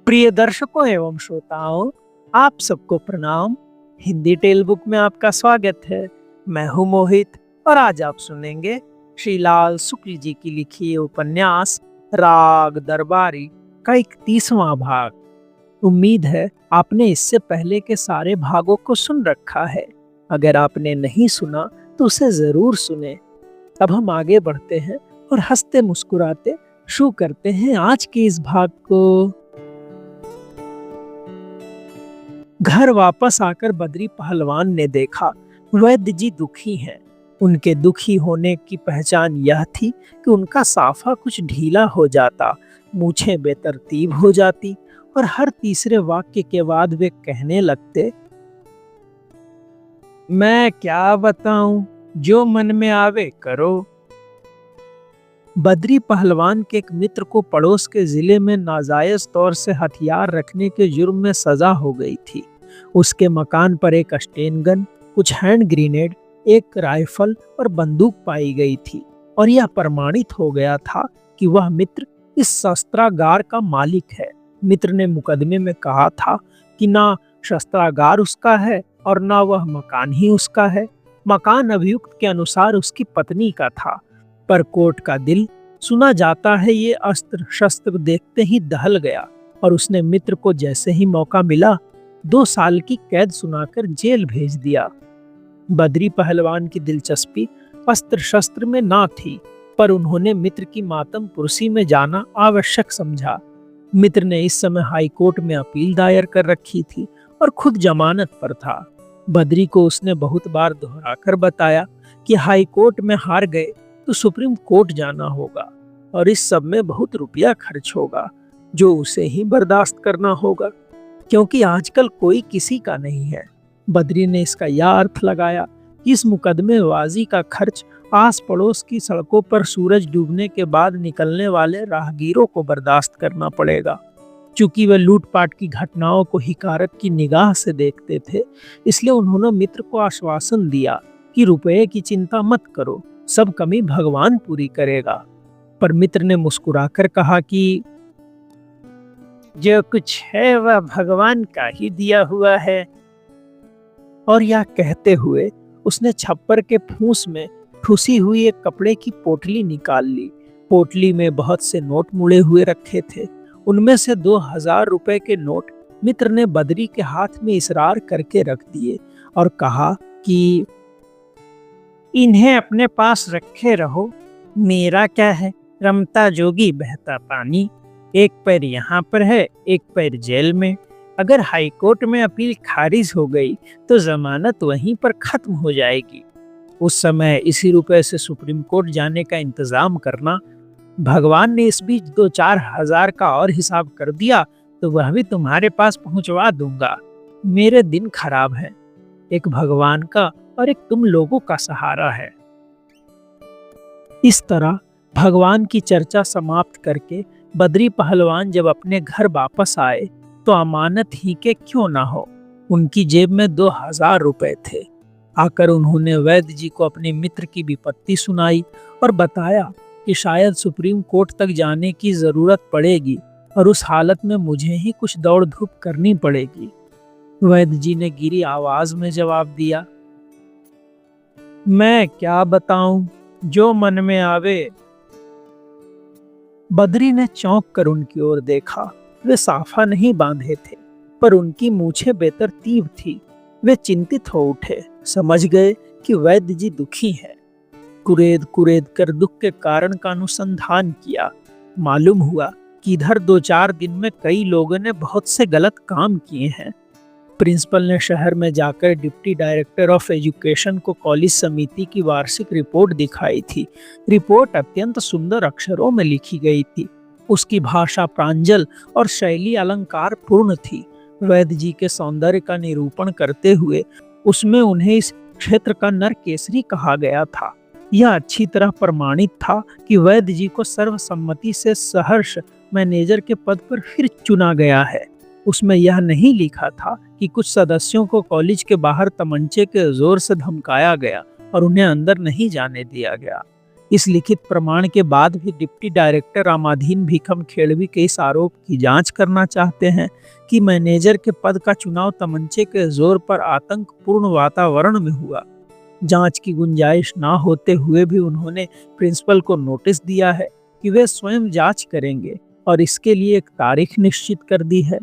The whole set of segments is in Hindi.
प्रिय दर्शकों एवं श्रोताओं, आप सबको प्रणाम। हिंदी टेल बुक में आपका स्वागत है। मैं हूं मोहित और आज आप सुनेंगे श्री लाल शुक्ल जी की लिखी उपन्यास राग दरबारी का 31वां भाग। उम्मीद है आपने इससे पहले के सारे भागों को सुन रखा है। अगर आपने नहीं सुना तो उसे जरूर सुने। अब हम आगे बढ़ते हैं और हंसते मुस्कुराते शुरू करते हैं आज के इस भाग को। घर वापस आकर बद्री पहलवान ने देखा वैद्य जी दुखी हैं। उनके दुखी होने की पहचान यह थी कि उनका साफा कुछ ढीला हो जाता, मूछें बेतरतीब हो जाती और हर तीसरे वाक्य के बाद वे कहने लगते, मैं क्या बताऊं, जो मन में आवे करो। बद्री पहलवान के एक मित्र को पड़ोस के जिले में नाजायज तौर से हथियार रखने के जुर्म में सजा हो गई थी। उसके मकान पर एक स्टेन गन, कुछ हैंड ग्रेनेड, एक राइफल और बंदूक पाई गई थी और यह प्रमाणित हो गया था कि वह मित्र इस शस्त्रागार का मालिक है। मित्र ने मुकदमे में कहा था कि ना शस्त्रागार उसका है और ना वह मकान ही उसका है। मकान अभियुक्त के अनुसार उसकी पत्नी का था, पर कोर्ट का दिल सुना जाता है ये अस्त्र शस्त्र देखते ही दहल गया और उसने मित्र को जैसे ही मौका मिला 2 साल की कैद सुनाकर जेल भेज दिया। बद्री पहलवान की दिलचस्पी अस्त्र शस्त्र में ना थी, पर उन्होंने मित्र की मातम पुरसी में जाना आवश्यक समझा। मित्र ने इस समय हाई कोर्ट में अपील दायर कर रखी थी और खुद जमानत पर था। बद्री को उसने बहुत बार दोहराकर बताया कि हाई कोर्ट में हार गए तो सुप्रीम कोर्ट जाना होगा और इस सब में बहुत रुपया खर्च होगा, जो उसे ही बर्दाश्त करना होगा, क्योंकि आजकल कोई किसी का नहीं है। बद्री ने इसका यह अर्थ लगाया कि इस मुकदमेबाजी का खर्च आस पड़ोस की सड़कों पर सूरज डूबने के बाद निकलने वाले राहगीरों को बर्दाश्त करना पड़ेगा। चूंकि वे लूटपाट की घटनाओं को हिकारत की निगाह से देखते थे, इसलिए उन्होंने मित्र को आश्वासन दिया कि रुपये की चिंता मत करो, सब कमी भगवान पूरी करेगा। पर मित्र ने मुस्कुराकर कहा कि जो कुछ है वह भगवान का ही दिया हुआ है। और यह कहते हुए उसने छप्पर के फूस में ठुसी हुई एक कपड़े की पोटली निकाल ली। पोटली में बहुत से नोट मुड़े हुए रखे थे। उनमें से 2000 रुपए के नोट मित्र ने बद्री के हाथ में इसरार करके रख दिए और कहा कि इन्हें अपने पास रखे रहो, मेरा क्या है, रमता जोगी बहता पानी। एक पैर यहाँ पर है, एक पैर जेल में। अगर हाई कोर्ट में अपील खारिज हो गई तो जमानत वहीं पर खत्म हो जाएगी। उस समय इसी रुपए से सुप्रीम कोर्ट जाने का इंतजाम करना। भगवान ने इस बीच 2-4 हजार का और हिसाब कर दिया तो वह भी तुम्हारे पास पहुंचवा दूंगा। मेरे दिन खराब है, एक भगवान का और एक तुम लोगों का सहारा है। इस तरह भगवान की चर्चा समाप्त करके बद्री पहलवान जब अपने घर वापस आए तो अमानत ही के क्यों ना हो, उनकी जेब में 2000 रुपए थे। आकर उन्होंने वैद्य जी को अपने मित्र की विपत्ति सुनाई और बताया कि शायद सुप्रीम कोर्ट तक जाने की जरूरत पड़ेगी और उस हालत में मुझे ही कुछ दौड़ धूप करनी पड़ेगी। वैद्य जी ने गिरी आवाज में जवाब दिया, मैं क्या बताऊं, जो मन में आवे। बद्री ने चौंक कर उनकी ओर देखा। वे साफा नहीं बांधे थे, पर उनकी मूछें बेतरतीब थी। वे चिंतित हो उठे, समझ गए कि वैद्य जी दुखी हैं। कुरेद कुरेद कर दुख के कारण का अनुसंधान किया। मालूम हुआ कि इधर 2-4 दिन में कई लोगों ने बहुत से गलत काम किए हैं। प्रिंसिपल ने शहर में जाकर डिप्टी डायरेक्टर ऑफ एजुकेशन को कॉलेज समिति की वार्षिक रिपोर्ट दिखाई थी। रिपोर्ट अत्यंत सुंदर अक्षरों में लिखी गई थी। उसकी भाषा प्रांजल और शैली अलंकार पूर्ण थी। वैद्य जी के सौंदर्य का निरूपण करते हुए उसमें उन्हें इस क्षेत्र का नर केसरी कहा गया था। यह अच्छी तरह प्रमाणित था कि वैद्य जी को सर्वसम्मति से सहर्ष मैनेजर के पद पर फिर चुना गया है। उसमें यह नहीं लिखा था कि कुछ सदस्यों को कॉलेज के बाहर तमंचे के जोर से धमकाया गया और उन्हें अंदर नहीं जाने दिया गया। इस लिखित प्रमाण के बाद भी डिप्टी डायरेक्टर रामाधीन भीखम खेड़वी के इस आरोप की जांच करना चाहते हैं कि मैनेजर के पद का चुनाव तमंचे के जोर पर आतंकपूर्ण वातावरण में हुआ। जांच की गुंजाइश ना होते हुए भी उन्होंने प्रिंसिपल को नोटिस दिया है कि वे स्वयं जांच करेंगे और इसके लिए एक तारीख निश्चित कर दी है।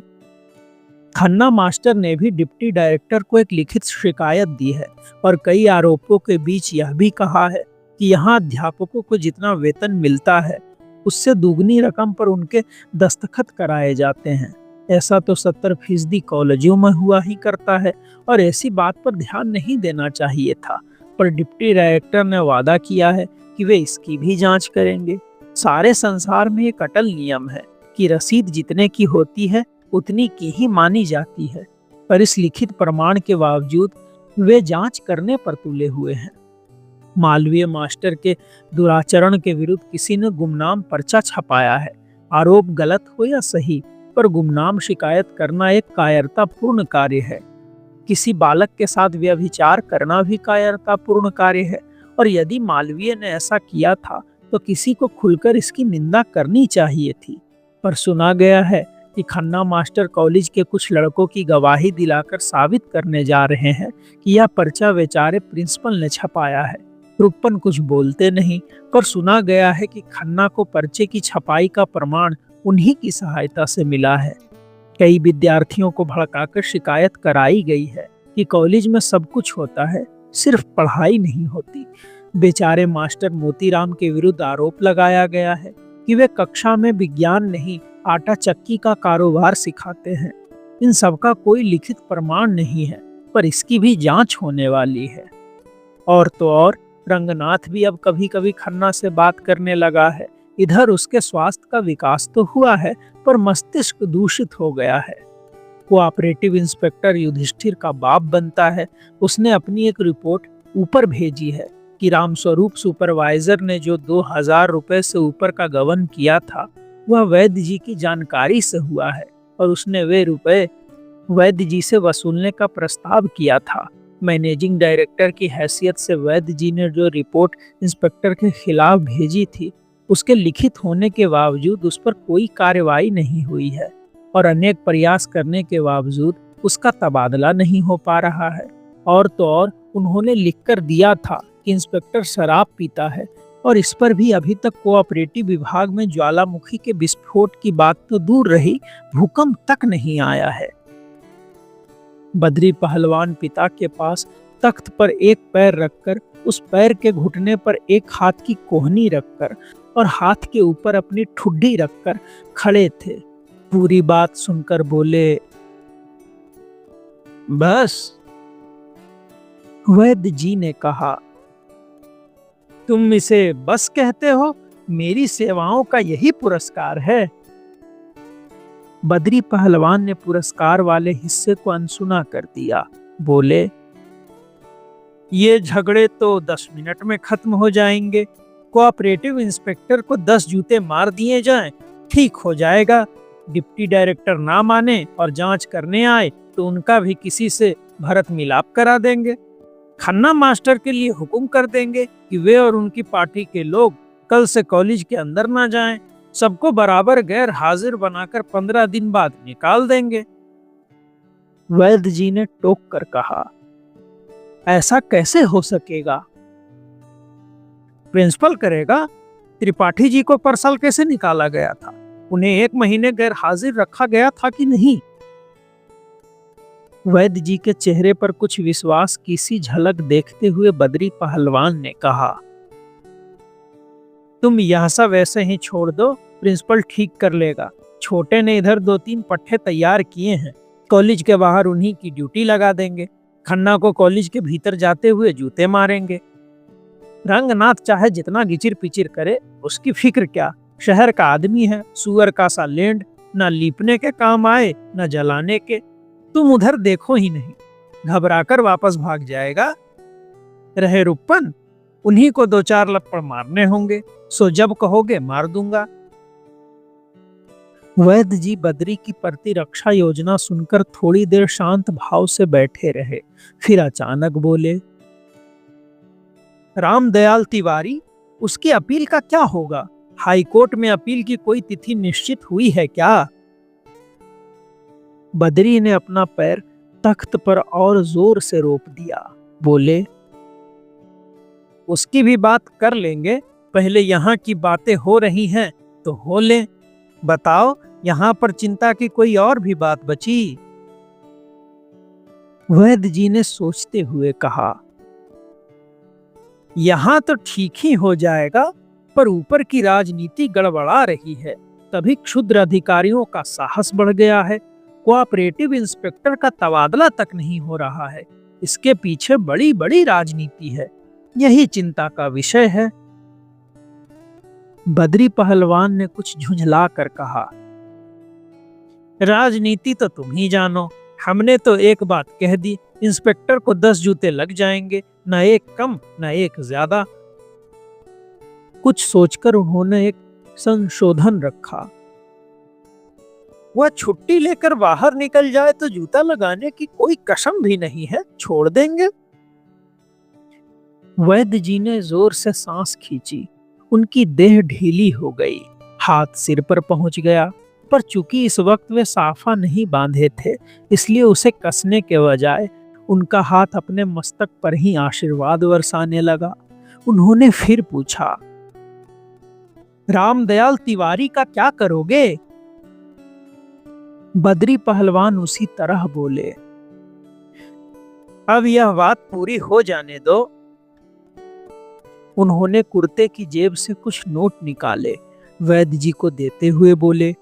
खन्ना मास्टर ने भी डिप्टी डायरेक्टर को एक लिखित शिकायत दी है और कई आरोपों के बीच यह भी कहा है कि यहाँ अध्यापकों को जितना वेतन मिलता है उससे दुगनी रकम पर उनके दस्तखत कराए जाते हैं। ऐसा तो 70% कॉलेजों में हुआ ही करता है और ऐसी बात पर ध्यान नहीं देना चाहिए था, पर डिप्टी डायरेक्टर ने वादा किया है कि वे इसकी भी जांच करेंगे। सारे संसार में एक अटल नियम है कि रसीद जितने की होती है उतनी की ही मानी जाती है, पर इस लिखित प्रमाण के बावजूद वे जांच करने पर तुले हुए हैं। मालवीय मास्टर के दुराचरण के विरुद्ध किसी ने गुमनाम पर्चा छपाया है। आरोप गलत हो या सही, पर गुमनाम शिकायत करना एक कायरतापूर्ण कार्य है। किसी बालक के साथ व्यभिचार करना भी कायरतापूर्ण कार्य है, और यदि मालवीय ने ऐसा किया था तो किसी को खुलकर इसकी निंदा करनी चाहिए थी। पर सुना गया है कि खन्ना मास्टर कॉलेज के कुछ लड़कों की गवाही दिलाकर साबित करने जा रहे हैं कि यह पर्चा बेचारे प्रिंसिपल ने छपाया है। रुपन कुछ बोलते नहीं, पर सुना गया है कि खन्ना को पर्चे की छपाई का प्रमाण उन्हीं की सहायता से मिला है। कई विद्यार्थियों को भड़काकर शिकायत कराई गई है कि कॉलेज में सब कुछ होता है, सिर्फ पढ़ाई नहीं होती। बेचारे मास्टर मोतीराम के विरुद्ध आरोप लगाया गया है कि वे कक्षा में विज्ञान नहीं आटा चक्की का कारोबार सिखाते हैं। इन सब का कोई लिखित प्रमाण नहीं है, पर इसकी भी जांच होने वाली है। और तो और रंगनाथ भी अब कभी कभी खन्ना से बात करने लगा है। इधर उसके स्वास्थ्य का विकास तो हुआ है, पर मस्तिष्क दूषित हो गया है। कोऑपरेटिव इंस्पेक्टर युधिष्ठिर का बाप बनता है। उसने अपनी एक रिपोर्ट ऊपर भेजी है कि रामस्वरूप सुपरवाइजर ने जो 2000 रुपए से ऊपर का गबन किया था वह वैद्य जी की जानकारी से हुआ है, और उसने वे रुपए वैद्य जी से वसूलने का प्रस्ताव किया था। मैनेजिंग डायरेक्टर की हैसियत से वैद्य जी ने जो रिपोर्ट इंस्पेक्टर के खिलाफ भेजी थी उसके लिखित होने के बावजूद उस पर कोई कार्रवाई नहीं हुई है, और अनेक प्रयास करने के बावजूद उसका तबादला नहीं हो पा रहा है। और तो और उन्होंने लिखकर दिया था कि इंस्पेक्टर शराब पीता है, और इस पर भी अभी तक कोऑपरेटिव विभाग में ज्वालामुखी के विस्फोट की बात तो दूर रही, भूकंप तक नहीं आया है। बद्री पहलवान पिता के पास तख्त पर एक पैर रखकर, उस पैर के घुटने पर एक हाथ की कोहनी रखकर और हाथ के ऊपर अपनी ठुड्डी रखकर खड़े थे। पूरी बात सुनकर बोले, बस। वैद्य जी ने कहा, तुम इसे बस कहते हो? मेरी सेवाओं का यही पुरस्कार है। बद्री पहलवान ने पुरस्कार वाले हिस्से को अनसुना कर दिया। बोले, ये झगड़े तो 10 मिनट में खत्म हो जाएंगे। कोऑपरेटिव इंस्पेक्टर को 10 जूते मार दिए जाएं, ठीक हो जाएगा। डिप्टी डायरेक्टर ना माने और जांच करने आए तो उनका भी किसी से भरत मिलाप करा देंगे। खन्ना मास्टर के लिए हुक्म कर देंगे कि वे और उनकी पार्टी के लोग कल से कॉलेज के अंदर ना जाएं। सबको बराबर गैर हाजिर बनाकर 15 दिन बाद निकाल देंगे। वैद्य जी ने टोक कर कहा, ऐसा कैसे हो सकेगा? प्रिंसिपल करेगा। त्रिपाठी जी को परसाल कैसे निकाला गया था? उन्हें 1 महीने गैर हाजिर रखा गया था कि नहीं? वैद्य जी के चेहरे पर कुछ विश्वास की सी झलक देखते हुए बद्री पहलवान ने कहा, तुम यह सब ऐसे ही छोड़ दो, प्रिंसिपल ठीक कर लेगा। छोटे ने इधर 2-3 पट्टे तैयार किए हैं, कॉलेज के बाहर उन्हीं की ड्यूटी लगा देंगे। खन्ना को कॉलेज के भीतर जाते हुए जूते मारेंगे। रंगनाथ चाहे जितना गिचिर पिचिर करे, उसकी फिक्र क्या? शहर का आदमी है, सुअर का सा लेंड, न लीपने के काम आए न जलाने के। तुम उधर देखो ही नहीं, घबराकर वापस भाग जाएगा। रहे रुपन, उन्हीं को 2-4 लप्पड़ मारने होंगे, सो जब कहोगे मार दूंगा। वैद्य जी बद्री की प्रतिरक्षा योजना सुनकर थोड़ी देर शांत भाव से बैठे रहे, फिर अचानक बोले, रामदयाल तिवारी, उसकी अपील का क्या होगा? हाई कोर्ट में अपील की कोई तिथि निश्चित हुई है क्या? बद्री ने अपना पैर तख्त पर और जोर से रोक दिया। बोले, उसकी भी बात कर लेंगे, पहले यहाँ की बातें हो रही हैं तो हो ले। बताओ, यहाँ पर चिंता की कोई और भी बात बची? वैद्य जी ने सोचते हुए कहा, यहाँ तो ठीक ही हो जाएगा, पर ऊपर की राजनीति गड़बड़ा रही है। तभी क्षुद्र अधिकारियों का साहस बढ़ गया है। कोऑपरेटिव इंस्पेक्टर का तबादला तक नहीं हो रहा है। इसके पीछे बड़ी बड़ी राजनीति है। यही चिंता का विषय है। बद्री पहलवान ने कुछ झुंझला कर कहा, राजनीति तो तुम ही जानो। हमने तो एक बात कह दी, इंस्पेक्टर को 10 जूते लग जाएंगे, न एक कम न एक ज्यादा। कुछ सोचकर उन्होंने एक संशोधन रखा, वह छुट्टी लेकर बाहर निकल जाए तो जूता लगाने की कोई कसम भी नहीं है, छोड़ देंगे। वैद्य जी ने जोर से सांस खींची। उनकी देह ढीली हो गई, हाथ सिर पर पहुंच गया, पर चूंकि इस वक्त वे साफा नहीं बांधे थे, इसलिए उसे कसने के बजाय उनका हाथ अपने मस्तक पर ही आशीर्वाद बरसाने लगा। उन्होंने फिर पूछा, रामदयाल तिवारी का क्या करोगे? बद्री पहलवान उसी तरह बोले, अब यह बात पूरी हो जाने दो। उन्होंने कुर्ते की जेब से कुछ नोट निकाले, वैद्य जी को देते हुए बोले,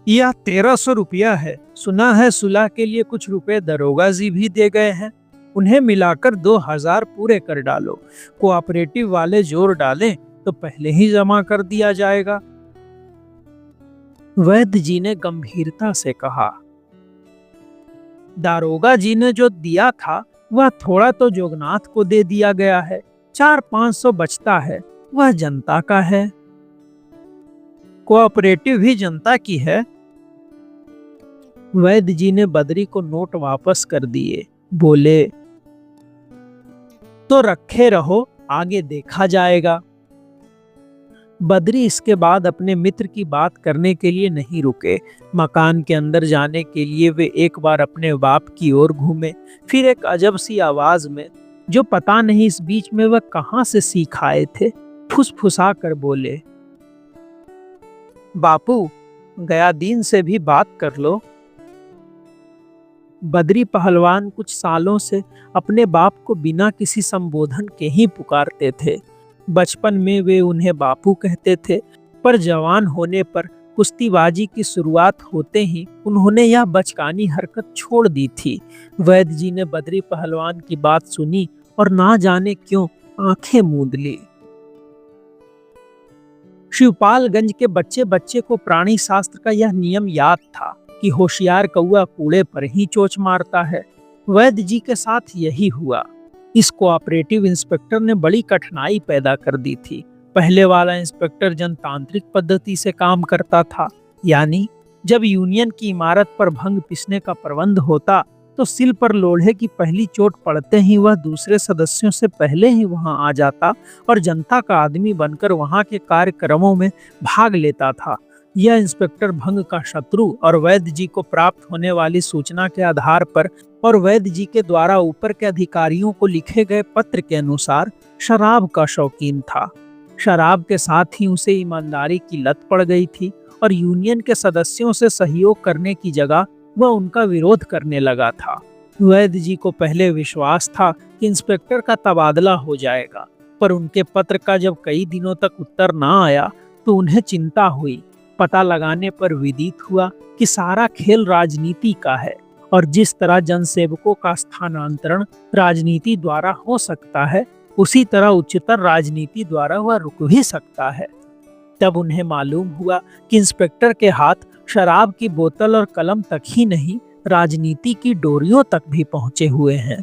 यह 1300 रुपया है। सुना है सुलह के लिए कुछ रुपए दरोगा जी भी दे गए हैं। उन्हें मिलाकर 2000 पूरे कर डालो। कोऑपरेटिव वाले जोर डालें तो पहले ही जमा कर दिया जाएगा। वैद्य जी ने गंभीरता से कहा, दारोगा जी ने जो दिया था वह थोड़ा तो जोगनाथ को दे दिया गया है। 400-500 बचता है, वह जनता का है। कोऑपरेटिव भी जनता की है। वैद्य जी ने बद्री को नोट वापस कर दिए। बोले, तो रखे रहो, आगे देखा जाएगा। बद्री इसके बाद अपने मित्र की बात करने के लिए नहीं रुके। मकान के अंदर जाने के लिए वे एक बार अपने बाप की ओर घूमे, फिर एक अजब सी आवाज में, जो पता नहीं इस बीच में वह कहां से सीख आए थे, फुसफुसा कर बोले, बापू, गया दिन से भी बात कर लो। बद्री पहलवान कुछ सालों से अपने बाप को बिना किसी संबोधन के ही पुकारते थे। बचपन में वे उन्हें बापू कहते थे, पर जवान होने पर कुश्तीबाजी की शुरुआत होते ही उन्होंने यह बचकानी हरकत छोड़ दी थी। वैद्य जी ने बद्री पहलवान की बात सुनी और ना जाने क्यों आंखें मूंद ली। शिवपालगंज के बच्चे बच्चे को प्राणी शास्त्र का यह नियम याद था कि होशियार कौआ कूड़े पर ही चोंच मारता है। वैद्य जी के साथ यही हुआ। इस कोऑपरेटिव इंस्पेक्टर ने बड़ी कठिनाई पैदा कर दी थी। पहले वाला इंस्पेक्टर जनतांत्रिक पद्धति से काम करता था, यानी जब यूनियन की इमारत पर भंग पीसने का प्रबंध होता तो सिल पर लोढ़े की पहली चोट पड़ते ही वह दूसरे सदस्यों से पहले ही वहां आ जाता और जनता का आदमी बनकर वहां के कार्यक्रमों में भाग लेता था। यह इंस्पेक्टर भंग का शत्रु और वैद्य जी को प्राप्त होने वाली सूचना के आधार पर और वैद्य जी के द्वारा ऊपर के अधिकारियों को लिखे गए पत्र के अनुसार शराब का शौकीन था। शराब के साथ ही उसे ईमानदारी की लत पड़ गई थी और यूनियन के सदस्यों से सहयोग करने की जगह वह उनका विरोध करने लगा था। वैद्य जी को पहले विश्वास था कि इंस्पेक्टर का तबादला हो जाएगा, पर उनके पत्र का जब कई दिनों तक उत्तर ना आया तो उन्हें चिंता हुई। पता लगाने पर विदित हुआ कि सारा खेल राजनीति का है और जिस तरह जनसेवकों का स्थानांतरण राजनीति द्वारा हो सकता है, उसी तरह उच्चतर राजनीति द्वारा वह रुक भी सकता है। तब उन्हें मालूम हुआ कि इंस्पेक्टर के हाथ शराब की बोतल और कलम तक ही नहीं, राजनीति की डोरियों तक भी पहुंचे हुए हैं।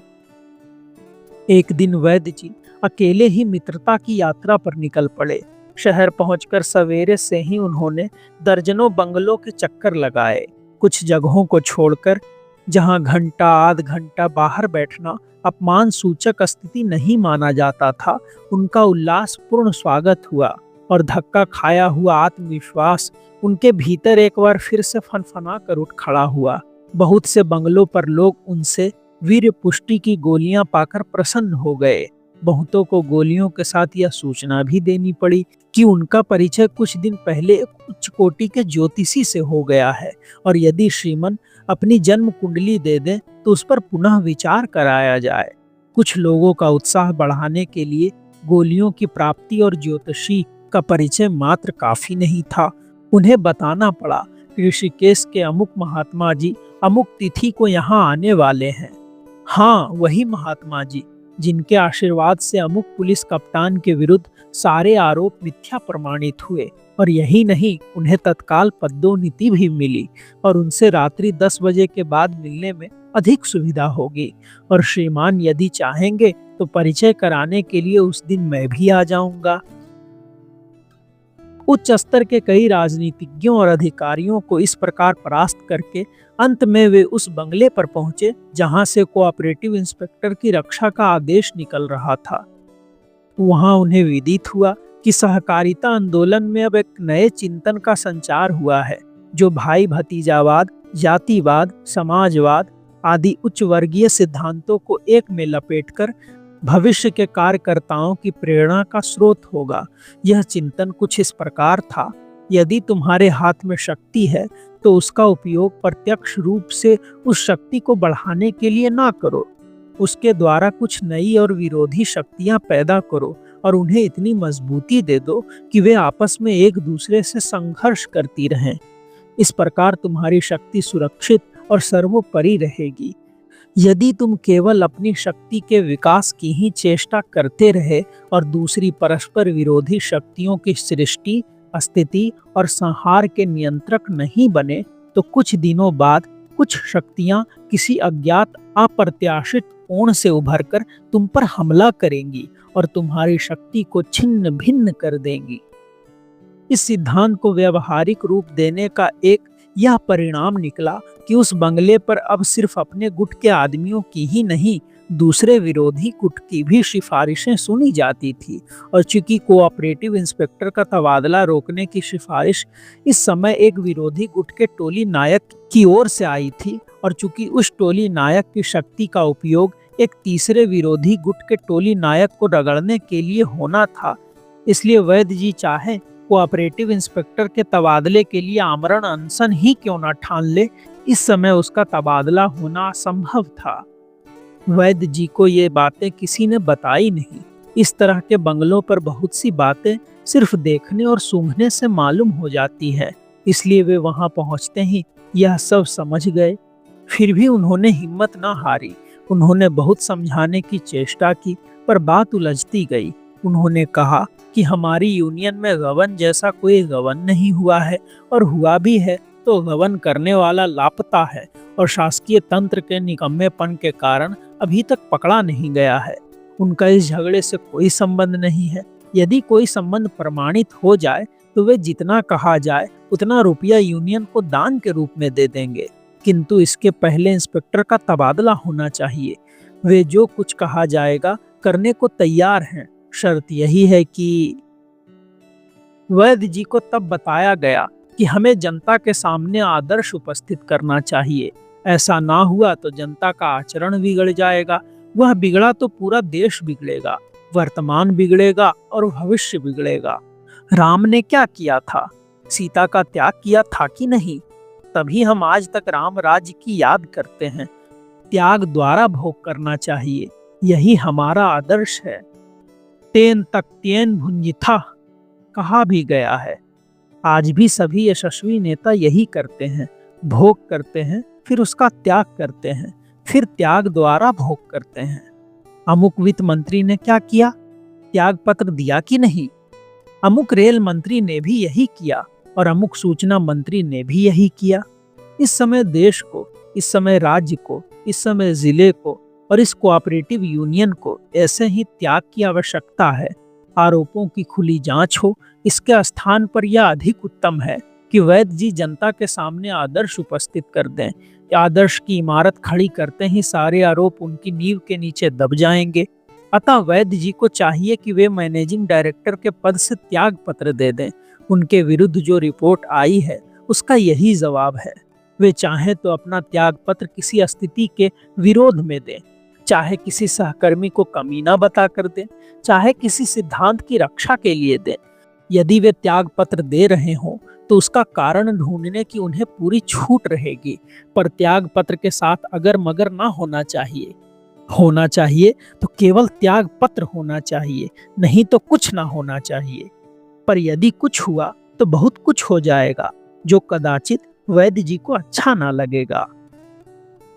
एक दिन वैद्य जी अकेले ही मित्रता की यात्रा पर निकल पड़े। शहर पहुंचकर सवेरे से ही उन्होंने दर्जनों बंगलों के चक्कर लगाए। कुछ जगहों को छोड़कर जहां घंटा आध घंटा बाहर बैठना अपमान सूचक स्थिति नहीं माना जाता था, उनका उल्लासपूर्ण स्वागत हुआ और धक्का खाया हुआ आत्मविश्वास उनके भीतर एक बार फिर से फनफना कर उठ खड़ा हुआ। बहुत से बंगलों पर लोग उनसे वीर पुष्टि की गोलियां पाकर प्रसन्न हो गए। बहुतों को गोलियों के साथ यह सूचना भी देनी पड़ी कि उनका परिचय कुछ दिन पहले एक उच्च कोटि के ज्योतिषी से हो गया है और यदि श्रीमन अपनी जन्म कुंडली दे दें तो उस पर पुनः विचार कराया जाए। कुछ लोगों का उत्साह बढ़ाने के लिए गोलियों की प्राप्ति और ज्योतिषी का परिचय मात्र काफी नहीं था। उन्हें बताना पड़ा कि ऋषिकेश के अमुक महात्मा जी अमुक तिथि को यहाँ आने वाले हैं। हाँ, वही महात्मा जी जिनके आशीर्वाद से अमुक पुलिस कप्तान के विरुद्ध सारे आरोप मिथ्या प्रमाणित हुए, और यही नहीं, उन्हें तत्काल पदोन्नति भी मिली और उनसे रात्रि 10 बजे के बाद मिलने में अधिक सुविधा होगी। और श्रीमान यदि चाहेंगे तो परिचय कराने के लिए उस दिन मैं भी आ जाऊंगा। उच्च स्तर के कई राजनीतिज्ञों और अधिकारियों को इस प्रकार परास्त करके अंत में वे उस बंगले पर पहुंचे जहां से कोऑपरेटिव इंस्पेक्टर की रक्षा का आदेश निकल रहा था। वहां उन्हें विदित हुआ कि सहकारिता आंदोलन में अब एक नए चिंतन का संचार हुआ है, जो भाई भतीजावाद, जातिवाद, समाजवाद आदि उच्च वर्गीय सिद्धांतों को एक में लपेटकर भविष्य के कार्यकर्ताओं की प्रेरणा का स्रोत होगा। यह चिंतन कुछ इस प्रकार था: यदि तुम्हारे हाथ में शक्ति है तो उसका उपयोग प्रत्यक्ष रूप से उस शक्ति को बढ़ाने के लिए ना करो, उसके द्वारा कुछ नई और विरोधी शक्तियां पैदा करो और उन्हें इतनी मजबूती दे दो कि वे आपस में एक दूसरे से संघर्ष करती रहें। इस प्रकार तुम्हारी शक्ति सुरक्षित और सर्वोपरि रहेगी। यदि तुम केवल अपनी शक्ति के विकास की ही चेष्टा करते रहे और दूसरी परस्पर विरोधी शक्तियों की सृष्टि, स्थिति और संहार के नियंत्रक नहीं बने, तो कुछ दिनों बाद कुछ शक्तियां किसी अज्ञात अप्रत्याशित कोण से उभरकर तुम पर हमला करेंगी और तुम्हारी शक्ति को छिन्न भिन्न कर देंगी। इस सिद्धांत को व्यवहारिक रूप देने का एक यह परिणाम निकला कि उस बंगले पर अब सिर्फ अपने गुट के आदमियों की ही नहीं, दूसरे विरोधी गुट की भी सिफारिशें सुनी जाती थी। और चूंकि कोऑपरेटिव इंस्पेक्टर का तबादला रोकने की सिफारिश इस समय एक विरोधी गुट के टोली नायक की ओर से आई थी, और चूंकि उस टोली नायक की शक्ति का उपयोग एक तीसरे विरोधी गुट के टोली नायक को रगड़ने के लिए होना था, इसलिए वैद्य जी चाहे कोऑपरेटिव इंस्पेक्टर के तबादले के लिए आमरण अनशन ही क्यों न ठान ले, इस समय उसका तबादला होना असंभव था। वैद्य जी को ये बातें किसी ने बताई नहीं। इस तरह के बंगलों पर बहुत सी बातें सिर्फ देखने और सूंघने से मालूम हो जाती है, इसलिए वे वहां पहुंचते ही यह सब समझ गए। फिर भी उन्होंने हिम्मत न हारी। उन्होंने बहुत समझाने की चेष्टा की, पर बात उलझती गई। उन्होंने कहा कि हमारी यूनियन में गबन जैसा कोई गबन नहीं हुआ है, और हुआ भी है तो गबन करने वाला लापता है और शासकीय तंत्र के निकम्मेपन के कारण अभी तक पकड़ा नहीं गया है। उनका इस झगड़े से कोई संबंध नहीं है। यदि कोई संबंध प्रमाणित हो जाए तो वे जितना कहा जाए उतना रुपया यूनियन को दान के रूप में दे देंगे, किंतु इसके पहले इंस्पेक्टर का तबादला होना चाहिए। वे जो कुछ कहा जाएगा करने को तैयार हैं, शर्त यही है कि वैद्य जी को तब बताया गया कि हमें जनता के सामने आदर्श उपस्थित करना चाहिए। ऐसा ना हुआ तो जनता का आचरण बिगड़ जाएगा। वह बिगड़ा तो पूरा देश बिगड़ेगा, वर्तमान बिगड़ेगा और भविष्य बिगड़ेगा। राम ने क्या किया था? सीता का त्याग किया था कि नहीं? तभी हम आज तक राम राज्य की याद करते हैं। त्याग द्वारा भोग करना चाहिए, यही हमारा आदर्श है। तेन तक्त्येन भुंजिथा कहा भी गया है। आज भी सभी यशस्वी नेता यही करते हैं, भोग करते हैं, फिर उसका त्याग करते हैं, फिर त्याग द्वारा भोग करते हैं। अमुक वित्त मंत्री ने क्या किया? त्याग पत्र दिया कि नहीं? अमुक रेल मंत्री ने भी यही किया और अमुक सूचना मंत्री ने भी यही किया। इस समय देश को, इस समय राज्य को, इस समय जिले को और इस कोऑपरेटिव यूनियन को ऐसे ही त्याग की आवश्यकता है। आरोपों की खुली जांच हो, इसके स्थान पर यह अधिक उत्तम है कि कि वैद्य जी जनता के सामने आदर्श उपस्थित कर दें। आदर्श की इमारत खड़ी करते ही सारे आरोप उनकी नींव के नीचे दब जाएंगे। अतः वैद्य जी को चाहिए कि वे मैनेजिंग डायरेक्टर के पद से त्याग पत्र दे दें। उनके विरुद्ध जो रिपोर्ट आई है उसका यही जवाब है। वे चाहे तो अपना त्याग पत्र किसी स्थिति के विरोध में दें, चाहे किसी सहकर्मी को कमीना बताकर दें, चाहे किसी सिद्धांत की रक्षा के लिए दें। यदि वे त्याग पत्र दे रहे हों तो उसका कारण ढूंढने की उन्हें पूरी छूट रहेगी, पर त्याग पत्र के साथ अगर मगर ना होना चाहिए। होना चाहिए तो केवल त्याग पत्र होना चाहिए, नहीं तो कुछ ना होना चाहिए। पर यदि कुछ हुआ तो बहुत कुछ हो जाएगा, जो कदाचित वैद्य जी को अच्छा ना लगेगा।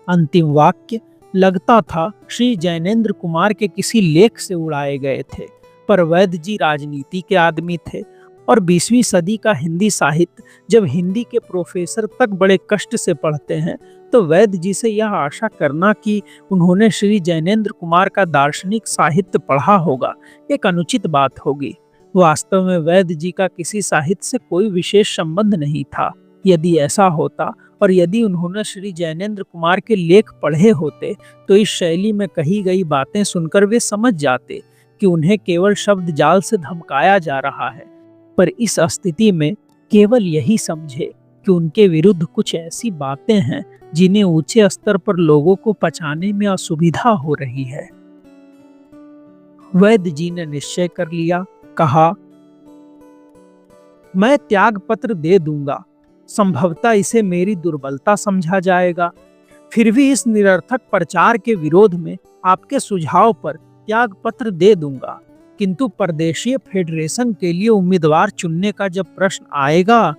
अंतिम वाक्य लगता था श्री जैनेन्द्र कुमार के किसी लेख से उड़ाए गए थे, पर वैद्य जी राजनीति के आदमी थे और 20वीं सदी का हिंदी साहित्य जब हिंदी के प्रोफेसर तक बड़े कष्ट से पढ़ते हैं तो वैद्य जी से यह आशा करना कि उन्होंने श्री जैनेन्द्र कुमार का दार्शनिक साहित्य पढ़ा होगा एक अनुचित बात होगी। वास्तव में वैद्य जी का किसी साहित्य से कोई विशेष संबंध नहीं था। यदि ऐसा होता और यदि उन्होंने श्री जैनेन्द्र कुमार के लेख पढ़े होते तो इस शैली में कही गई बातें सुनकर वे समझ जाते कि उन्हें केवल शब्द जाल से धमकाया जा रहा है। पर इस स्थिति में केवल यही समझे कि उनके विरुद्ध कुछ ऐसी बातें हैं जिन्हें ऊंचे स्तर पर लोगों को पचाने में असुविधा हो रही है। वैद्य जी ने निश्चय कर लिया। कहा, मैं त्याग पत्र दे दूंगा। संभवतः इसे मेरी दुर्बलता समझा जाएगा, फिर भी इस निरर्थक प्रचार के विरोध में आपके सुझाव पर त्याग पत्र दे दूंगा। किंतु प्रदेशीय फेडरेशन के लिए उम्मीदवार चुनने का जब प्रश्न आएगा,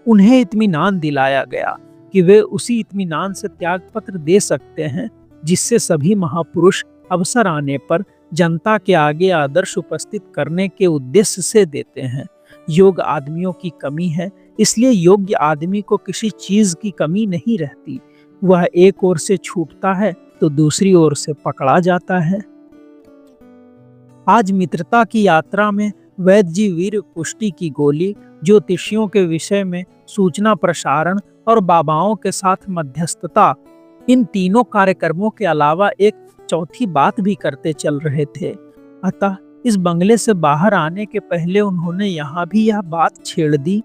उन्हें इत्मीनान दिलाया गया कि वे उसी इत्मीनान से त्याग पत्र दे सकते हैं जिससे सभी महापुरुष अवसर आने पर जनता के आगे आदर्श उपस्थित करने के उद्देश्य से देते हैं। योग्य आदमियों की कमी है, इसलिए योग्य आदमी को किसी चीज की कमी नहीं रहती। वह एक ओर से छूटता है तो दूसरी ओर से पकड़ा जाता है। आज मित्रता की यात्रा में वैद्य जी वीर पुष्टि की गोली, ज्योतिषियों के विषय में सूचना प्रसारण और बाबाओं के साथ मध्यस्थता, इन तीनों कार्यक्रमों के अलावा एक चौथी बात भी करते चल रहे थे। अतः इस बंगले से बाहर आने के पहले उन्होंने यहाँ भी यह बात छेड़ दी।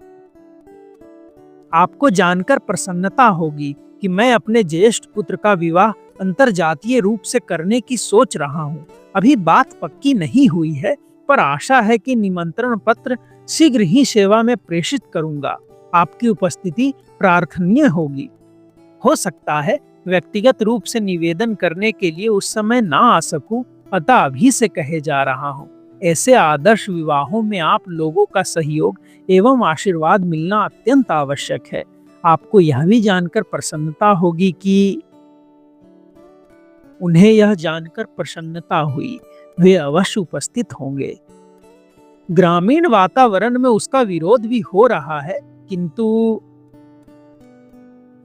आपको जानकर प्रसन्नता होगी कि मैं अपने ज्येष्ठ पुत्र का विवाह अंतरजातीय रूप से करने की सोच रहा हूँ। अभी बात पक्की नहीं हुई है, पर आशा है कि निमंत्रण पत्र शीघ्र ही सेवा में प्रेषित करूंगा। आपकी उपस्थिति प्रार्थनीय होगी। हो सकता है व्यक्तिगत रूप से निवेदन करने के लिए उस समय ना आ सकूं, अतः अभी से कहे जा रहा हूँ। ऐसे आदर्श विवाहों में आप लोगों का सहयोग एवं आशीर्वाद मिलना अत्यंत आवश्यक है। आपको यह भी जानकर प्रसन्नता होगी कि उन्हें यह जानकर प्रसन्नता हुई, वे अवश्य उपस्थित होंगे। ग्रामीण वातावरण में उसका विरोध भी हो रहा है, किंतु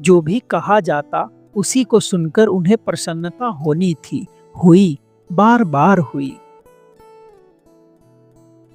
जो भी कहा जाता उसी को सुनकर उन्हें प्रसन्नता होनी थी। हुई, बार बार हुई।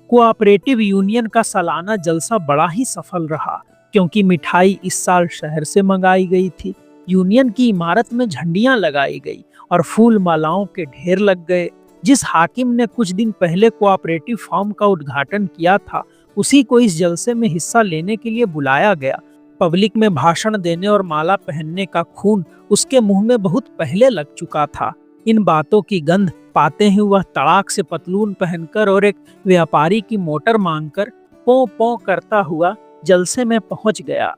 कोऑपरेटिव यूनियन का सालाना जलसा बड़ा ही सफल रहा, क्योंकि मिठाई इस साल शहर से मंगाई गई थी। यूनियन की इमारत में झंडियां लगाई गई और फूल मालाओं के ढेर लग गए। जिस हाकिम ने कुछ दिन पहले कोऑपरेटिव फार्म का उद्घाटन किया था, उसी को इस जलसे में हिस्सा लेने के लिए बुलाया गया। पब्लिक में भाषण देने और माला पहनने का खून उसके मुंह में बहुत पहले लग चुका था। इन बातों की गंध पाते ही वह तड़ाक से पतलून पहनकर और एक व्यापारी की मोटर मांगकर पौ पौ करता हुआ जलसे में पहुंच गया।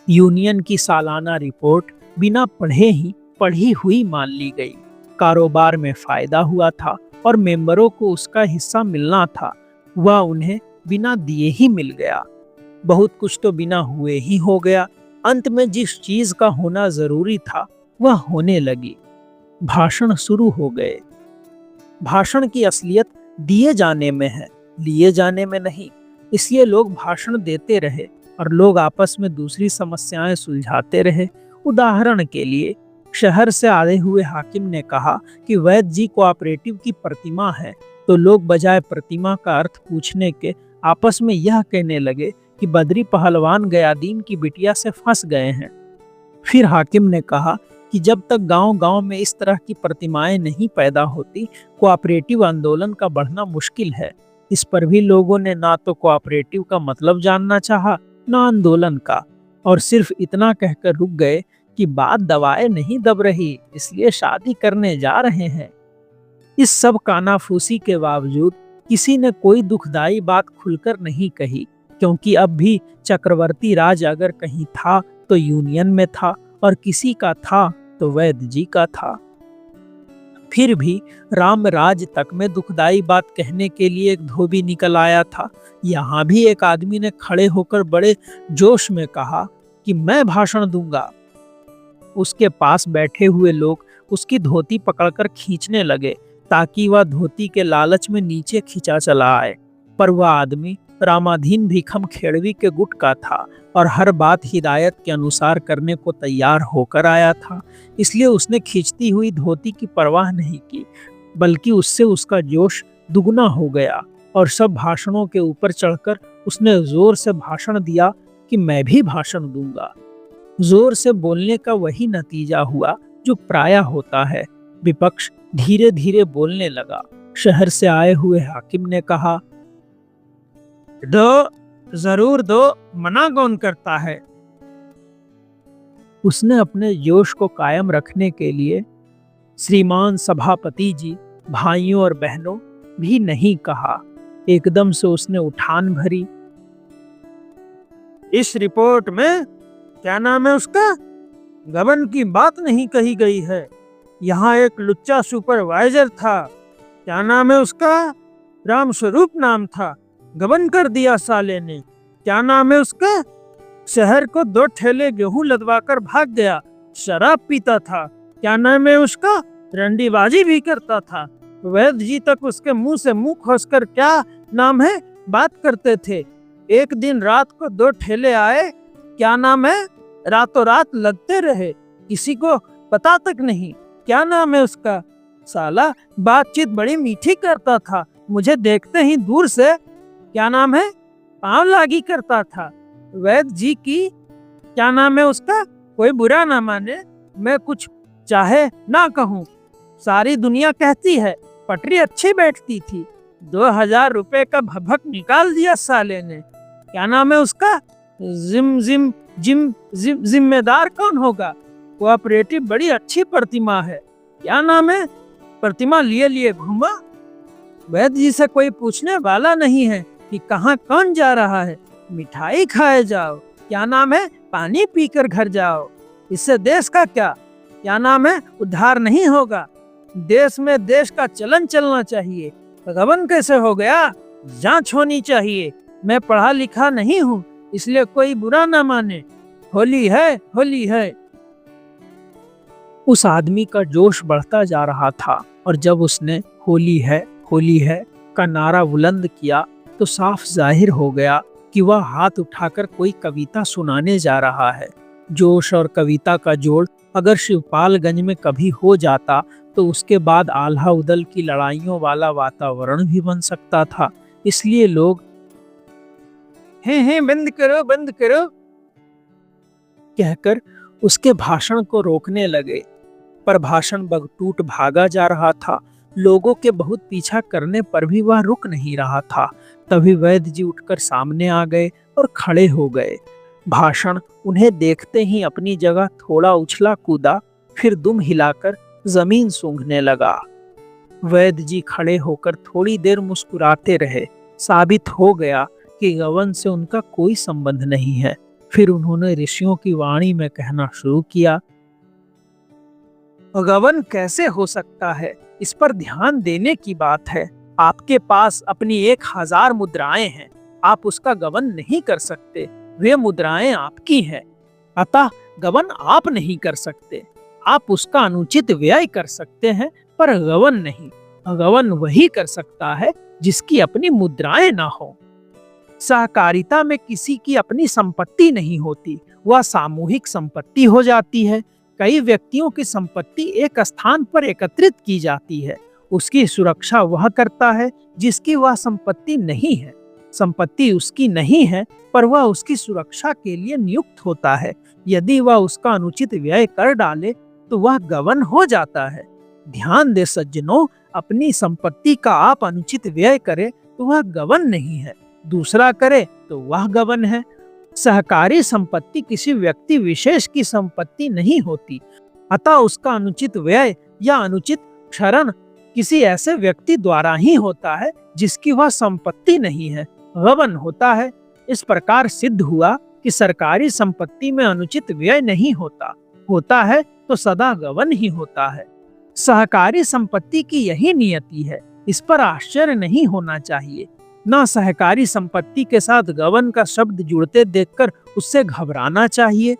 यूनियन की सालाना रिपोर्ट बिना पढ़े ही पढ़ी हुई मान ली गई। कारोबार में फायदा हुआ था और मेंबरों को उसका हिस्सा मिलना था, वह उन्हें बिना दिए ही मिल गया। बहुत कुछ तो बिना हुए ही हो गया। अंत में जिस चीज का होना जरूरी था वह होने लगी। भाषण शुरू हो गए। भाषण की असलियत दिए जाने में है, लिए जाने में नहीं। इसलिए लोग भाषण देते रहे और लोग आपस में दूसरी समस्याएं सुलझाते रहे। उदाहरण के लिए, शहर से आए हुए हाकिम ने कहा कि वैद्य जी कोऑपरेटिव की प्रतिमा है, तो लोग बजाय प्रतिमा का अर्थ पूछने के आपस में यह कहने लगे कि बद्री पहलवान गयादीन की बिटिया से फंस गए हैं। फिर हाकिम ने कहा कि जब तक गांव-गांव में इस तरह की प्रतिमाएं नहीं पैदा होती, कोऑपरेटिव आंदोलन का बढ़ना मुश्किल है। इस पर भी लोगों ने ना तो कोऑपरेटिव का मतलब जानना चाहा, ना आंदोलन का, और सिर्फ इतना कहकर रुक गए कि बात दवाएं नहीं दब रही, इसलिए शादी करने जा रहे हैं। इस सब कानाफूसी के बावजूद किसी ने कोई दुखदाई बात खुलकर नहीं कही, क्योंकि अब भी चक्रवर्ती राज अगर कहीं था तो यूनियन में था, और किसी का था तो वैद्य जी का था। फिर भी रामराज तक में दुखदाई बात कहने के लिए एक धोबी निकल आया था। यहाँ भी एक आदमी ने खड़े होकर बड़े जोश में कहा कि मैं भाषण दूंगा। उसके पास बैठे हुए लोग उसकी धोती पकड़कर खींचने लगे ताकि वह धोती के लालच में नीचे खींचा चला आए, पर वह आदमी रामाधीन भीखम खेड़वी के गुट का था और हर बात हिदायत के अनुसार करने को तैयार होकर आया था। इसलिए उसने खींचती हुई धोती की परवाह नहीं की, बल्कि उससे उसका जोश दुगना हो गया और सब भाषणों के ऊपर चढ़कर उसने जोर से भाषण दिया कि मैं भी भाषण दूंगा। जोर से बोलने का वही नतीजा हुआ जो प्रायः होता है। विपक्ष धीरे धीरे बोलने लगा। शहर से आए हुए हाकिम ने कहा, दो, जरूर दो, मना कौन करता है। उसने अपने जोश को कायम रखने के लिए श्रीमान सभापति जी, भाइयों और बहनों भी नहीं कहा। एकदम से उसने उठान भरी, इस रिपोर्ट में क्या नाम है उसका, गबन की बात नहीं कही गई है। यहाँ एक लुच्चा सुपरवाइजर था, क्या नाम है उसका, रामस्वरूप नाम था, गबन कर दिया साले ने। क्या नाम है उसका, शहर को 2 ठेले गेहूं लदवाकर भाग गया, शराब पीता था। क्या नाम है उसका, रंडीबाजी भी करता था। वैद्य जी तक उसके मुंह से मुंह खोसकर क्या नाम है बात करते थे। एक दिन रात को 2 ठेले आए, क्या नाम है, रातों रात लगते रहे, किसी को पता तक नहीं। क्या नाम है उसका, साला बातचीत बड़ी मीठी करता था, मुझे देखते ही दूर से क्या नाम है पांव लागी करता था। वैद्य जी की क्या नाम है उसका, कोई बुरा ना माने, मैं कुछ चाहे ना कहूँ, सारी दुनिया कहती है पटरी अच्छी बैठती थी। 2000 रुपए का भभक निकाल दिया साले ने। क्या नाम है उसका, जिम्मेदार कौन होगा, कोऑपरेटिव बड़ी अच्छी प्रतिमा है। क्या नाम है, प्रतिमा लिए लिए घूमा। वैद्य जी से कोई पूछने वाला नहीं है कि कहाँ कौन जा रहा है, मिठाई खाए जाओ। क्या नाम है, पानी पीकर घर जाओ। इससे देश का क्या नाम है, उद्धार नहीं होगा। देश में देश का चलन चलना चाहिए। गबन कैसे हो गया, जांच होनी चाहिए। मैं पढ़ा लिखा नहीं हूँ, इसलिए कोई बुरा ना माने। होली है, होली है। उस आदमी का जोश बढ़ता जा रहा था और जब उसने होली है का नारा बुलंद किया तो साफ जाहिर हो गया कि वह हाथ उठाकर कोई कविता सुनाने जा रहा है। जोश और कविता का जोड़ अगर शिवपालगंज में कभी हो जाता तो उसके बाद आल्हा उदल की लड़ाइयों वाला वातावरण भी बन सकता था। इसलिए लोग बंद करो कहकर उसके भाषण को रोकने लगे, पर भाषण बगटूट भागा जा रहा था। लोगों के बहुत पीछा करने पर भी वह रुक नहीं रहा था। तभी वैद्य जी उठकर सामने आ गए और खड़े हो गए। भाषण उन्हें देखते ही अपनी जगह थोड़ा उछला कूदा, फिर दुम हिलाकर जमीन सूंघने लगा। वैद्य जी खड़े होकर थोड़ी देर मुस्कुराते रहे। साबित हो गया कि गबन से उनका कोई संबंध नहीं है। फिर उन्होंने ऋषियों की वाणी में कहना शुरू किया, गबन कैसे हो सकता है, इस पर ध्यान देने की बात है। आपके पास अपनी 1000 मुद्राएं हैं, आप उसका गबन नहीं कर सकते। वे मुद्राएं आपकी हैं, अतः गबन आप नहीं कर सकते। आप उसका अनुचित व्यय कर सकते हैं, पर गबन नहीं। गबन वही कर सकता है जिसकी अपनी मुद्राएं ना हो। सहकारिता में किसी की अपनी संपत्ति नहीं होती, वह सामूहिक संपत्ति हो जाती है। कई व्यक्तियों की संपत्ति एक स्थान पर एकत्रित की जाती है। उसकी सुरक्षा वह करता है जिसकी वह संपत्ति नहीं है। संपत्ति उसकी नहीं है, पर वह उसकी सुरक्षा के लिए नियुक्त होता है। यदि वह उसका अनुचित व्यय कर डाले तो वह गबन हो जाता है। ध्यान दे सज्जनों, अपनी संपत्ति का आप अनुचित व्यय करें तो वह गबन नहीं है, दूसरा करे तो वह गबन है। सहकारी संपत्ति किसी व्यक्ति विशेष की संपत्ति नहीं होती, अतः उसका अनुचित व्यय या अनुचित क्षरण किसी ऐसे व्यक्ति द्वारा ही होता है जिसकी वह संपत्ति नहीं है, गबन होता है। इस प्रकार सिद्ध हुआ कि सरकारी संपत्ति में अनुचित व्यय नहीं होता, होता है तो सदा गबन ही होता है। सहकारी संपत्ति की यही नियति है, इस पर आश्चर्य नहीं होना चाहिए। न सहकारी संपत्ति के साथ गबन का शब्द जुड़ते देखकर उससे घबराना चाहिए।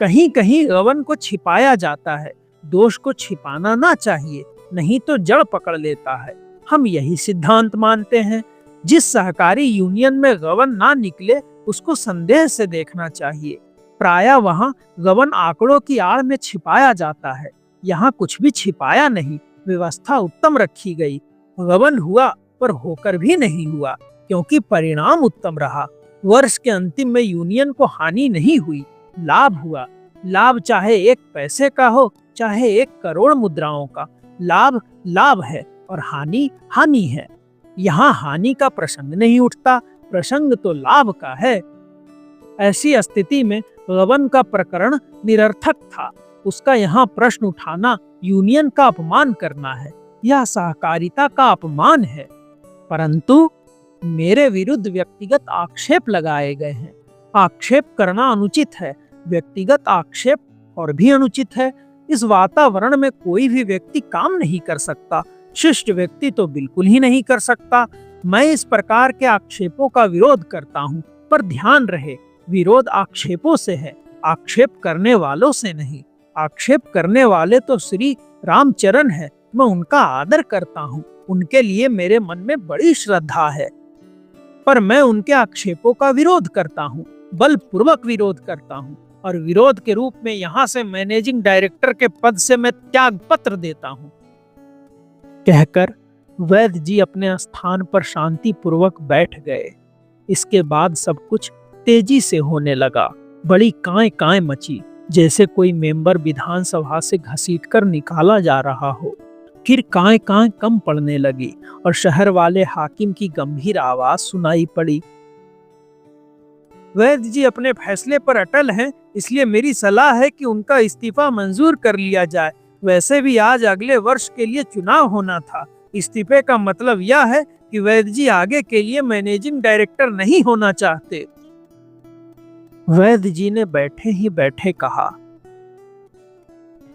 कहीं कहीं गबन को छिपाया जाता है, दोष को छिपाना ना चाहिए, नहीं तो जड़ पकड़ लेता है। हम यही सिद्धांत मानते हैं। जिस सहकारी यूनियन में गबन ना निकले उसको संदेह से देखना चाहिए। प्रायः वहाँ गबन आंकड़ों की आड़ में छिपाया जाता है, यहाँ कुछ भी छिपाया नहीं, व्यवस्था उत्तम रखी गई। गबन हुआ पर होकर भी नहीं हुआ, क्योंकि परिणाम उत्तम रहा। वर्ष के अंतिम में यूनियन को हानि नहीं हुई, लाभ हुआ। लाभ चाहे 1 पैसे का हो, चाहे 1 करोड़ मुद्राओं का, लाभ लाभ है और हानि हानि है। यहाँ हानि का प्रसंग नहीं उठता, प्रसंग तो लाभ का है। ऐसी स्थिति में गबन का प्रकरण निरर्थक था। उसका यहाँ प्रश्न उठाना यूनियन का अपमान करना है, यह सहकारिता का अपमान है। परंतु मेरे विरुद्ध व्यक्तिगत आक्षेप लगाए गए हैं। आक्षेप करना अनुचित है, व्यक्तिगत आक्षेप और भी अनुचित है। इस वातावरण में कोई भी व्यक्ति काम नहीं कर सकता, शिष्ट व्यक्ति तो बिल्कुल ही नहीं कर सकता। मैं इस प्रकार के आक्षेपों का विरोध करता हूँ, पर ध्यान रहे, विरोध आक्षेपों से है, आक्षेप करने वालों से नहीं। आक्षेप करने वाले तो श्री रामचरण है, मैं उनका आदर करता हूँ, उनके लिए मेरे मन में बड़ी श्रद्धा है, पर मैं उनके आक्षेपों का विरोध करता हूँ, बलपूर्वक विरोध करता हूँ। और विरोध के रूप में यहाँ से मैनेजिंग डायरेक्टर के पद से मैं त्याग पत्र देता हूँ। कहकर वैद्य जी अपने स्थान पर शांति पूर्वक बैठ गए। इसके बाद सब कुछ तेजी से होने लगा। बड़ी कांय कांय मची, जैसे कोई मेंबर विधानसभा से घसीटकर निकाला जा रहा हो। फिर कांय कांय कम पड़ने लगी और शहर वाले हाकिम की गंभीर आवाज सुनाई पड़ी। वैद्य जी अपने फैसले पर अटल हैं, इसलिए मेरी सलाह है कि उनका इस्तीफा मंजूर कर लिया जाए। वैसे भी आज अगले वर्ष के लिए चुनाव होना था। इस्तीफे का मतलब यह है कि वैद्य जी आगे के लिए मैनेजिंग डायरेक्टर नहीं होना चाहते। वैद्य जी ने बैठे ही बैठे कहा,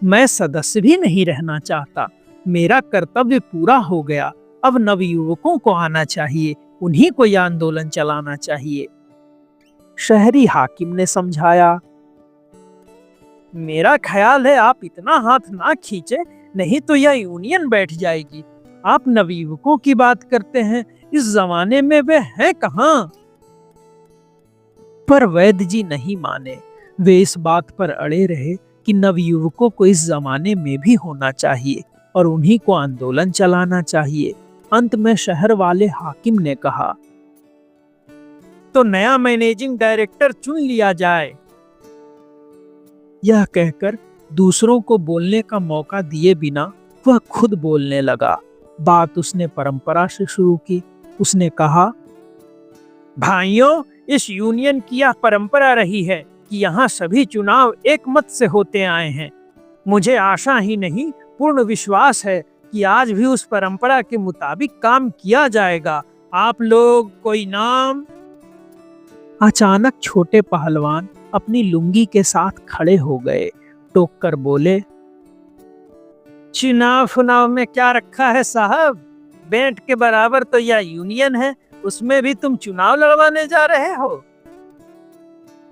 मैं सदस्य भी नहीं रहना चाहता, मेरा कर्तव्य पूरा हो गया। अब नवयुवकों को आना चाहिए, उन्हीं को यह आंदोलन चलाना चाहिए। शहरी हाकिम ने समझाया, मेरा ख्याल है आप इतना हाथ ना खींचे, नहीं तो यह यूनियन बैठ जाएगी। आप नवयुवकों की बात करते हैं, इस जमाने में वे हैं कहाँ? पर वैद्य जी नहीं माने। वे इस बात पर अड़े रहे कि नवयुवकों को इस जमाने में भी होना चाहिए और उन्हीं को आंदोलन चलाना चाहिए। अंत में शहर वाले हाकिम ने कहा, तो नया मैनेजिंग डायरेक्टर चुन लिया जाए। यह कहकर दूसरों को बोलने का मौका दिए बिना वह खुद बोलने लगा। बात उसने परंपरा से शुरू की। उसने कहा, भाइयों, इस यूनियन की यह परंपरा रही है कि यहाँ सभी चुनाव एक मत से होते आए हैं। मुझे आशा ही नहीं, पूर्ण विश्वास है कि आज भी उस परंपरा के मुताबिक काम किया जाएगा। आप लोग कोई नाम? अचानक छोटे पहलवान अपनी लुंगी के साथ खड़े हो गए, टोक कर बोले, चुनाव में क्या रखा है साहब? बेंट के बराबर तो यह यूनियन है, उसमें भी तुम चुनाव लड़वाने जा रहे हो?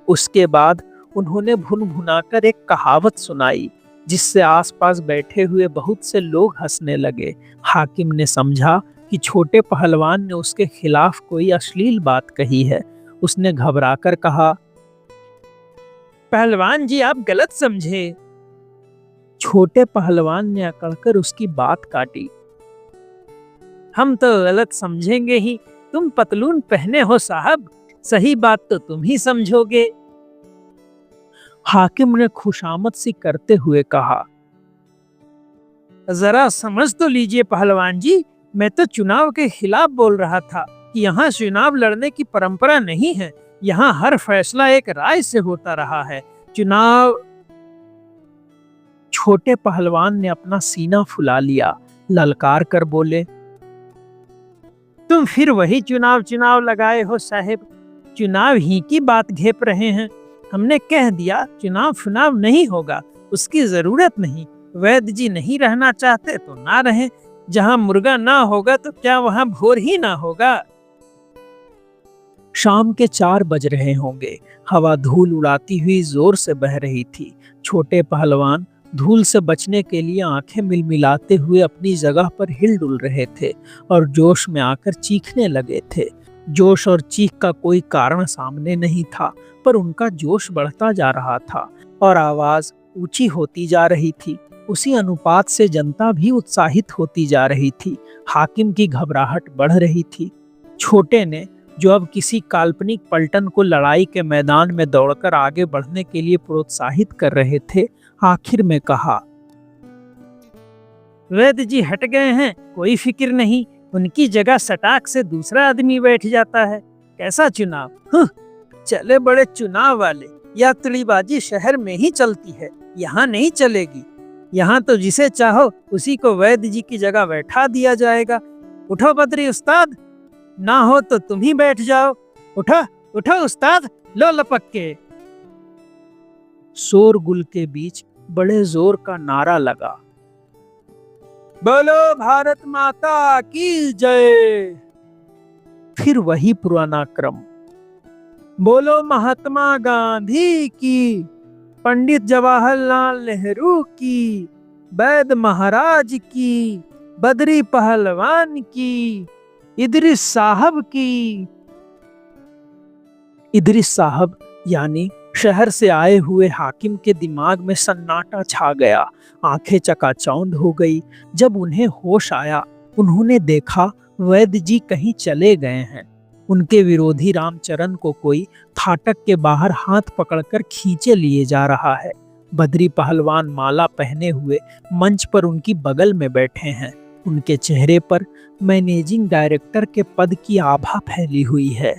उसके बाद उन्होंने भुनभुनाकर एक कहावत सुनाई, जिससे आसपास बैठे हुए बहुत से लोग हंसने लगे। हाकिम ने समझा कि छोटे पहलवान ने उसके खिलाफ कोई अश्लील बात कही है। उसने घबराकर कहा, पहलवान जी आप गलत समझे। छोटे पहलवान ने अकड़कर उसकी बात काटी, हम तो गलत समझेंगे ही, तुम पतलून पहने हो साहब, सही बात तो तुम ही समझोगे। हाकिम ने खुशामद सी करते हुए कहा, जरा समझ तो लीजिए पहलवान जी, मैं तो चुनाव के खिलाफ बोल रहा था कि यहाँ चुनाव लड़ने की परंपरा नहीं है। यहाँ हर फैसला एक राय से होता रहा है। चुनाव। छोटे पहलवान ने अपना सीना फुला लिया, ललकार कर बोले, तुम फिर वही चुनाव चुनाव लगाए हो साहेब। चुनाव ही की बात घेप रहे हैं। हमने कह दिया चुनाव चुनाव नहीं होगा, उसकी जरूरत नहीं। वैद्य जी नहीं रहना चाहते तो ना रहे। जहां मुर्गा ना होगा तो क्या वहां भोर ही ना होगा। शाम के 4 बज रहे होंगे। हवा धूल उड़ाती हुई जोर से बह रही थी। छोटे पहलवान धूल से बचने के लिए आंखें मिलमिलाते हुए अपनी जगह पर हिल डुल रहे थे और जोश में आकर चीखने लगे थे। जोश और चीख का कोई कारण सामने नहीं था, पर उनका जोश बढ़ता जा रहा था और आवाज ऊंची होती जा रही थी। उसी अनुपात से जनता भी उत्साहित होती जा रही थी। हाकिम की घबराहट बढ़ रही थी। छोटे ने, जो अब किसी काल्पनिक पलटन को लड़ाई के मैदान में दौड़कर आगे बढ़ने के लिए प्रोत्साहित कर रहे थे, आखिर में कहा, वैद्य जी हट गए हैं, कोई फिक्र नहीं। उनकी जगह सटाक से दूसरा आदमी बैठ जाता है। कैसा चुनाव? चले बड़े चुनाव वाले। यह तड़ीबाजी शहर में ही चलती है, यहाँ नहीं चलेगी। यहाँ तो जिसे चाहो उसी को वैद्य जी की जगह बैठा दिया जाएगा। उठो बद्री उस्ताद, ना हो तो तुम ही बैठ जाओ। उठो उठो उस्ताद, लो लपक के। शोरगुल के बीच बड़े जोर का नारा लगा, बोलो भारत माता की जय। फिर वही पुराना क्रम, बोलो महात्मा गांधी की, पंडित जवाहरलाल नेहरू की, वैद्य महाराज की, बद्री पहलवान की, इदरिस साहब की। इदरिस साहब यानी शहर से आए हुए हाकिम के दिमाग में सन्नाटा छा गया। आंखें चकाचौंध हो गई। जब उन्हें होश आया, उन्होंने देखा वैद्य जी कहीं चले गए हैं। उनके विरोधी रामचरण को कोई फाटक के बाहर हाथ पकड़कर खींचे लिए जा रहा है। बद्री पहलवान माला पहने हुए मंच पर उनकी बगल में बैठे हैं। उनके चेहरे पर मैनेजिंग डायरेक्टर के पद की आभा फैली हुई है।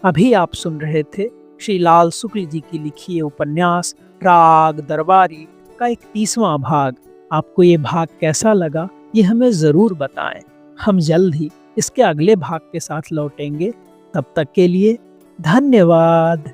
अभी आप सुन रहे थे श्री लाल शुक्ल जी की लिखी उपन्यास राग दरबारी का 31वां भाग। आपको ये भाग कैसा लगा, ये हमें जरूर बताएं। हम जल्द ही इसके अगले भाग के साथ लौटेंगे। तब तक के लिए धन्यवाद।